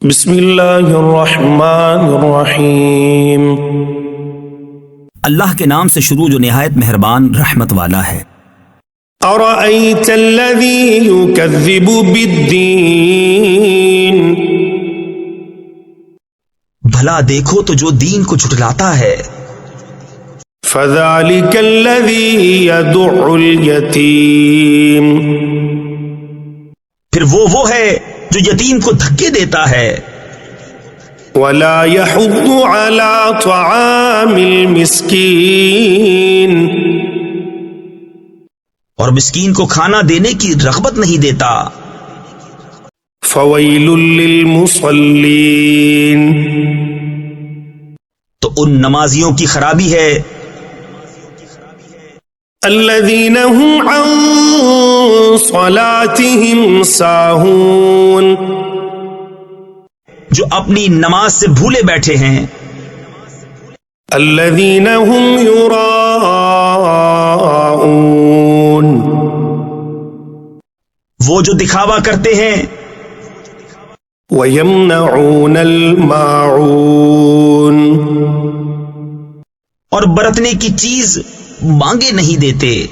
بسم اللہ الرحمن الرحیم۔ اللہ کے نام سے شروع جو نہایت مہربان رحمت والا ہے۔ ارأیت الذی یکذب بالدین، بھلا دیکھو تو جو دین کو جھٹلاتا ہے۔ فذلک الذی یدع الیتیم، پھر وہ ہے جو یتیم کو دھکے دیتا ہے۔ ولا یحض علی طعام المسکین، اور مسکین کو کھانا دینے کی رغبت نہیں دیتا۔ فویل للمصلین، تو ان نمازیوں کی خرابی ہے الذین هم عن صلاتهم ساہون، جو اپنی نماز سے بھولے بیٹھے ہیں۔ الذین هم یراءون، وہ جو دکھاوا کرتے ہیں۔ ویمنعون الماعون، اور برتنے کی چیز مانگے نہیں دیتے۔